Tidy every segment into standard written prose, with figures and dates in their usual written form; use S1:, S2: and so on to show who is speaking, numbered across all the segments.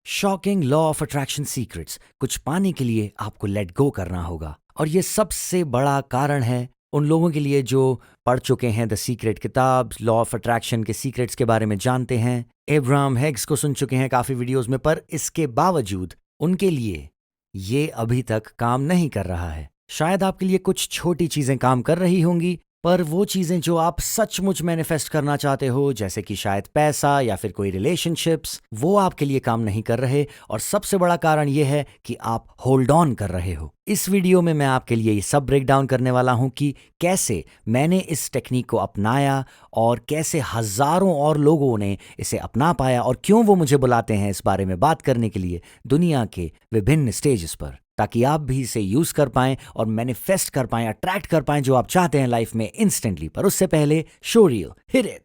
S1: Shocking law of attraction secrets. कुछ पाने के लिए आपको लेट गो करना होगा, और ये सबसे बड़ा कारण है उन लोगों के लिए जो पढ़ चुके हैं द सीक्रेट किताब, लॉ ऑफ अट्रैक्शन के सीक्रेट्स के बारे में जानते हैं, एब्राहम हिग्स को सुन चुके हैं काफ़ी वीडियोस में, पर इसके बावजूद उनके लिए ये अभी तक काम नहीं कर रहा है। शायद आपके लिए कुछ छोटी चीज़ें काम कर रही होंगी, पर वो चीज़ें जो आप सचमुच मैनिफेस्ट करना चाहते हो, जैसे कि शायद पैसा या फिर कोई रिलेशनशिप्स, वो आपके लिए काम नहीं कर रहे। और सबसे बड़ा कारण ये है कि आप होल्ड ऑन कर रहे हो। इस वीडियो में मैं आपके लिए ये सब ब्रेक डाउन करने वाला हूँ कि कैसे मैंने इस टेक्निक को अपनाया और कैसे हजारों और लोगों ने इसे अपना पाया, और क्यों वो मुझे बुलाते हैं इस बारे में बात करने के लिए दुनिया के विभिन्न स्टेजेस पर, ताकि आप भी इसे यूज कर पाएं और मैनिफेस्ट कर पाएं, अट्रैक्ट कर पाएं जो आप चाहते हैं लाइफ में इंस्टेंटली। पर उससे पहले show reel hit it.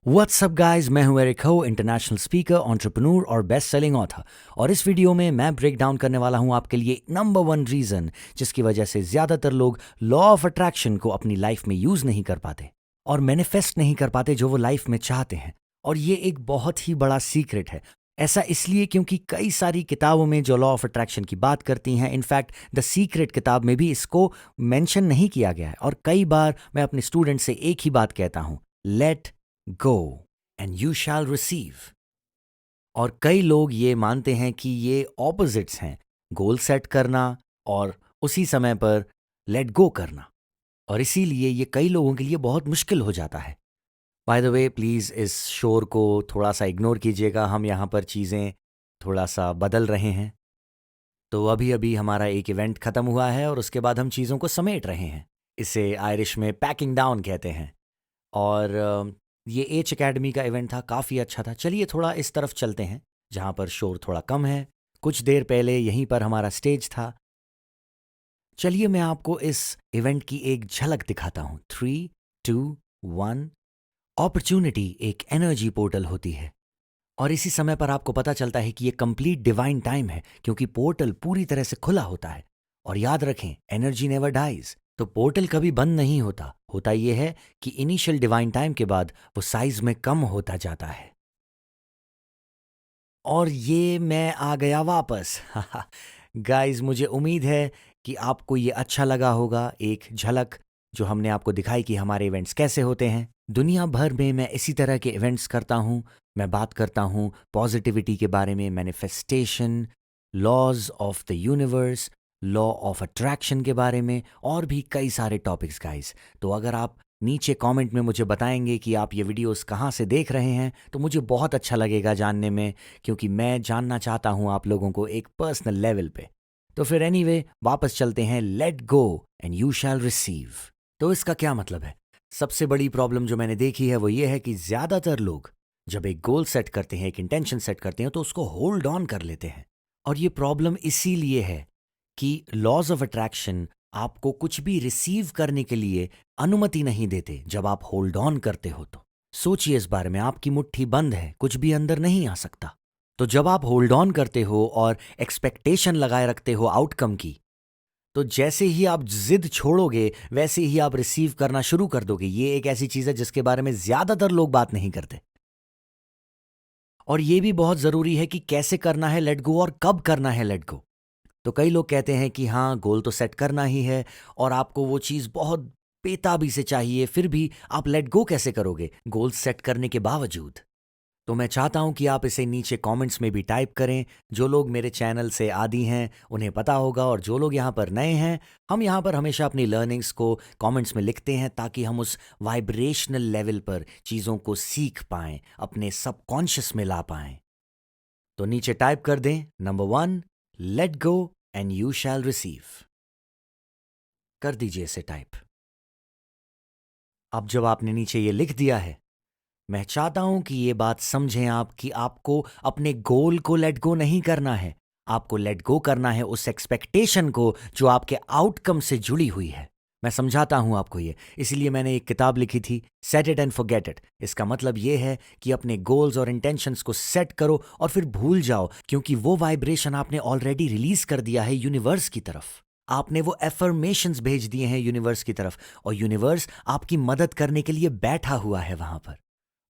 S1: What's up guys, मैं हूं एरिक हो, इंटरनेशनल स्पीकर, एंटरप्रेन्योर और बेस्ट सेलिंग ऑथर। और इस वीडियो में मैं ब्रेक डाउन करने वाला हूं आपके लिए नंबर 1 रीजन जिसकी वजह से ज्यादातर लोग लॉ ऑफ अट्रैक्शन को अपनी लाइफ में यूज नहीं कर पाते और मैनिफेस्ट नहीं कर पाते जो वो लाइफ में चाहते हैं। और ये एक बहुत ही बड़ा सीक्रेट है। ऐसा इसलिए क्योंकि कई सारी किताबों में जो लॉ ऑफ अट्रैक्शन की बात करती हैं, इनफैक्ट द सीक्रेट किताब में भी इसको मेंशन नहीं किया गया है। और कई बार मैं अपने स्टूडेंट से एक ही बात कहता हूं, let go and you shell receive. और कई लोग ये मानते हैं कि ये ऑपोजिट्स हैं, गोल सेट करना और उसी समय पर लेट गो करना। और इसीलिए ये कई लोगों के लिए बहुत मुश्किल हो जाता है। बाय द वे, प्लीज़ इस शोर को थोड़ा सा इग्नोर कीजिएगा, हम यहाँ पर चीज़ें थोड़ा सा बदल रहे हैं। तो अभी अभी हमारा एक इवेंट ख़त्म हुआ है और उसके बाद हम चीज़ों को समेट रहे हैं। इसे आयरिश में पैकिंग डाउन कहते हैं। और ये एच एकेडमी का इवेंट था, काफ़ी अच्छा था। चलिए थोड़ा इस तरफ चलते हैं जहाँ पर शोर थोड़ा कम है। कुछ देर पहले यहीं पर हमारा स्टेज था। चलिए मैं आपको इस इवेंट की एक झलक दिखाता हूँ। 3, 2, 1। अपॉर्चुनिटी एक एनर्जी पोर्टल होती है, और इसी समय पर आपको पता चलता है कि ये कंप्लीट डिवाइन टाइम है, क्योंकि पोर्टल पूरी तरह से खुला होता है। और याद रखें, एनर्जी नेवर डाइज, तो पोर्टल कभी बंद नहीं होता। होता यह है कि इनिशियल डिवाइन टाइम के बाद वो साइज में कम होता जाता है। और ये मैं आ गया वापस। गाइस, मुझे उम्मीद है कि आपको ये अच्छा लगा होगा, एक झलक जो हमने आपको दिखाई कि हमारे इवेंट्स कैसे होते हैं। दुनिया भर में मैं इसी तरह के इवेंट्स करता हूँ। मैं बात करता हूँ पॉजिटिविटी के बारे में, manifestation, laws of the universe, law of attraction के बारे में, और भी कई सारे टॉपिक्स गाइस। तो अगर आप नीचे कमेंट में मुझे बताएंगे कि आप ये वीडियोस कहाँ से देख रहे हैं, तो मुझे बहुत अच्छा लगेगा जानने में, क्योंकि मैं जानना चाहता हूँ आप लोगों को एक पर्सनल लेवल पे। तो फिर एनीवे, वापस चलते हैं। Let go and you shell receive. तो इसका क्या मतलब है? सबसे बड़ी प्रॉब्लम जो मैंने देखी है वो ये है कि ज़्यादातर लोग जब एक गोल सेट करते हैं, एक इंटेंशन सेट करते हैं, तो उसको होल्ड ऑन कर लेते हैं। और ये प्रॉब्लम इसीलिए है कि लॉज ऑफ अट्रैक्शन आपको कुछ भी रिसीव करने के लिए अनुमति नहीं देते जब आप होल्ड ऑन करते हो। तो सोचिए इस बारे में, आपकी मुट्ठी बंद है, कुछ भी अंदर नहीं आ सकता। तो जब आप होल्ड ऑन करते हो और एक्सपेक्टेशन लगाए रखते हो आउटकम की, तो जैसे ही आप जिद छोड़ोगे वैसे ही आप रिसीव करना शुरू कर दोगे। ये एक ऐसी चीज है जिसके बारे में ज्यादातर लोग बात नहीं करते। और ये भी बहुत जरूरी है कि कैसे करना है लेट गो और कब करना है लेट गो। तो कई लोग कहते हैं कि हाँ, गोल तो सेट करना ही है और आपको वो चीज़ बहुत बेताबी से चाहिए, फिर भी आप लेट गो कैसे करोगे गोल सेट करने के बावजूद? तो मैं चाहता हूं कि आप इसे नीचे कमेंट्स में भी टाइप करें। जो लोग मेरे चैनल से आदी हैं उन्हें पता होगा, और जो लोग यहाँ पर नए हैं, हम यहाँ पर हमेशा अपनी लर्निंग्स को कमेंट्स में लिखते हैं ताकि हम उस वाइब्रेशनल लेवल पर चीज़ों को सीख पाएं, अपने सबकॉन्शियस में ला पाएं। तो नीचे टाइप कर दें, number 1, let go and you shell receive. कर दीजिए इसे टाइप। अब जब आपने नीचे ये लिख दिया है, मैं चाहता हूं कि ये बात समझें आप कि आपको अपने गोल को लेट गो नहीं करना है। आपको लेट गो करना है उस एक्सपेक्टेशन को जो आपके आउटकम से जुड़ी हुई है। मैं समझाता हूं आपको ये, इसीलिए मैंने एक किताब लिखी थी, set it and forget it. इसका मतलब ये है कि अपने गोल्स और इंटेंशंस को सेट करो और फिर भूल जाओ, क्योंकि वो वाइब्रेशन आपने ऑलरेडी रिलीज कर दिया है यूनिवर्स की तरफ। आपने वो एफर्मेशंस भेज दिए हैं यूनिवर्स की तरफ, और यूनिवर्स आपकी मदद करने के लिए बैठा हुआ है वहां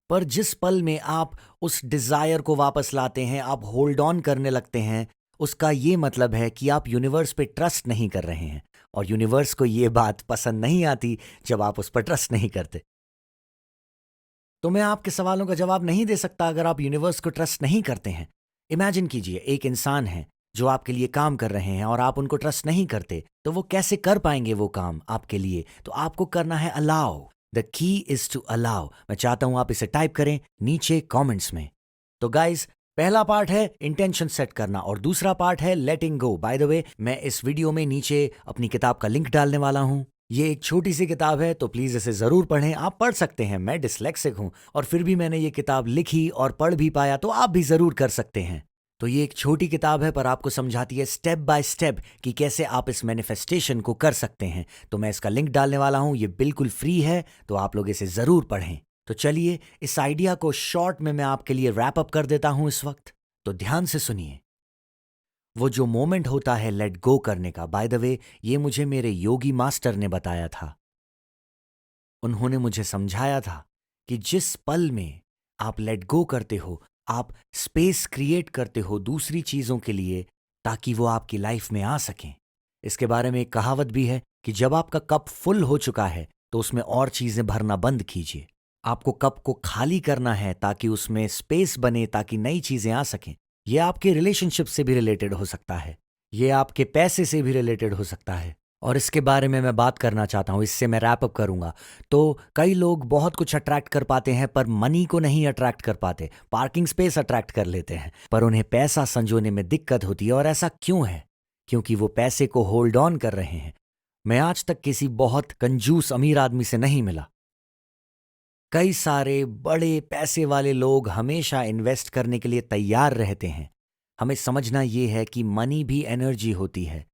S1: पर जिस पल में आप उस डिजायर को वापस लाते हैं, आप होल्ड ऑन करने लगते हैं, उसका ये मतलब है कि आप यूनिवर्स पे ट्रस्ट नहीं कर रहे हैं, और यूनिवर्स को ये बात पसंद नहीं आती जब आप उस पर ट्रस्ट नहीं करते। तो मैं आपके सवालों का जवाब नहीं दे सकता अगर आप यूनिवर्स को ट्रस्ट नहीं करते हैं। इमेजिन कीजिए, एक इंसान है जो आपके लिए काम कर रहे हैं और आप उनको ट्रस्ट नहीं करते, तो वो कैसे कर पाएंगे वो काम आपके लिए? तो आपको करना है allow. The key is to allow. मैं चाहता हूं आप इसे टाइप करें नीचे कमेंट्स में। तो गाइज, पहला पार्ट है इंटेंशन सेट करना और दूसरा पार्ट है लेटिंग गो। बाय द वे, मैं इस वीडियो में नीचे अपनी किताब का लिंक डालने वाला हूं। ये एक छोटी सी किताब है, तो प्लीज इसे जरूर पढ़ें। आप पढ़ सकते हैं, मैं डिसलेक्सिक हूं और फिर भी मैंने ये किताब लिखी और पढ़ भी पाया, तो आप भी जरूर कर सकते हैं। तो ये एक छोटी किताब है, पर आपको समझाती है स्टेप बाय स्टेप कि कैसे आप इस मैनिफेस्टेशन को कर सकते हैं। तो मैं इसका लिंक डालने वाला हूं, ये बिल्कुल फ्री है, तो आप लोग इसे जरूर पढ़ें। तो चलिए, इस आइडिया को शॉर्ट में मैं आपके लिए रैप अप कर देता हूं इस वक्त। तो ध्यान से सुनिए। वो जो मोमेंट होता है लेट गो करने का, बाय द वे, ये मुझे मेरे योगी मास्टर ने बताया था। उन्होंने मुझे समझाया था कि जिस पल में आप लेट गो करते हो, आप स्पेस क्रिएट करते हो दूसरी चीजों के लिए, ताकि वो आपकी लाइफ में आ सकें। इसके बारे में एक कहावत भी है कि जब आपका कप फुल हो चुका है तो उसमें और चीजें भरना बंद कीजिए। आपको कप को खाली करना है ताकि उसमें स्पेस बने, ताकि नई चीजें आ सकें। यह आपके रिलेशनशिप से भी रिलेटेड हो सकता है, यह आपके पैसे से भी रिलेटेड हो सकता है, और इसके बारे में मैं बात करना चाहता हूं। इससे मैं रैप अप करूंगा। तो कई लोग बहुत कुछ अट्रैक्ट कर पाते हैं पर मनी को नहीं अट्रैक्ट कर पाते। पार्किंग स्पेस अट्रैक्ट कर लेते हैं पर उन्हें पैसा संजोने में दिक्कत होती है। और ऐसा क्यों है? क्योंकि वो पैसे को होल्ड ऑन कर रहे हैं। मैं आज तक किसी बहुत कंजूस अमीर आदमी से नहीं मिला। कई सारे बड़े पैसे वाले लोग हमेशा इन्वेस्ट करने के लिए तैयार रहते हैं। हमें समझना यह है कि मनी भी एनर्जी होती है।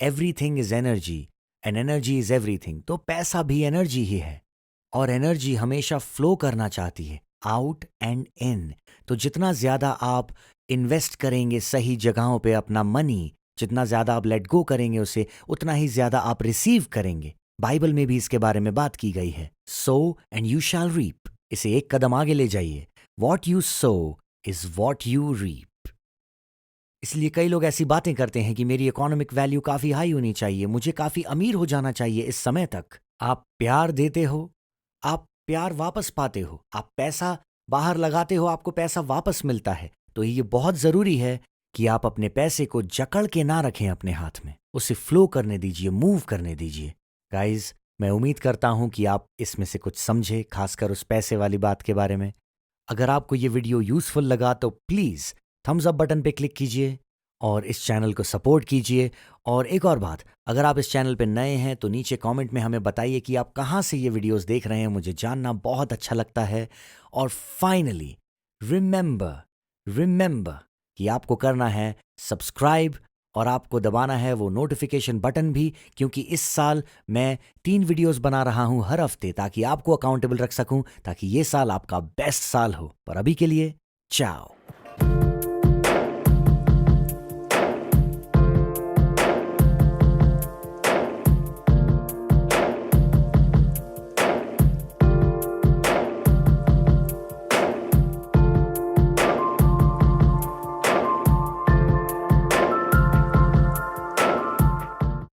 S1: Everything is energy and energy is everything. तो पैसा भी एनर्जी ही है, और एनर्जी हमेशा फ्लो करना चाहती है, आउट एंड इन। तो जितना ज्यादा आप इन्वेस्ट करेंगे सही जगहों पे अपना मनी, जितना ज्यादा आप लेट गो करेंगे उसे, उतना ही ज्यादा आप रिसीव करेंगे। बाइबल में भी इसके बारे में बात की गई है, sow and you shall reap. इसे एक कदम आगे ले जाइए, what you sow is what you reap. इसलिए कई लोग ऐसी बातें करते हैं कि मेरी इकोनॉमिक वैल्यू काफी हाई होनी चाहिए, मुझे काफी अमीर हो जाना चाहिए इस समय तक। आप प्यार देते हो, आप प्यार वापस पाते हो। आप पैसा बाहर लगाते हो, आपको पैसा वापस मिलता है। तो ये बहुत जरूरी है कि आप अपने पैसे को जकड़ के ना रखें अपने हाथ में, उसे फ्लो करने दीजिए, मूव करने दीजिए। गाइज, मैं उम्मीद करता हूं कि आप इसमें से कुछ समझे, खासकर उस पैसे वाली बात के बारे में। अगर आपको ये वीडियो यूजफुल लगा तो प्लीज थम्स अप बटन पे क्लिक कीजिए और इस चैनल को सपोर्ट कीजिए। और एक और बात, अगर आप इस चैनल पे नए हैं तो नीचे कमेंट में हमें बताइए कि आप कहाँ से ये वीडियोस देख रहे हैं, मुझे जानना बहुत अच्छा लगता है। और फाइनली रिमेंबर कि आपको करना है सब्सक्राइब, और आपको दबाना है वो नोटिफिकेशन बटन भी, क्योंकि इस साल मैं 3 वीडियोस बना रहा हूं हर हफ्ते, ताकि आपको अकाउंटेबल रख सकूं, ताकि ये साल आपका बेस्ट साल हो। पर अभी के लिए चाओ।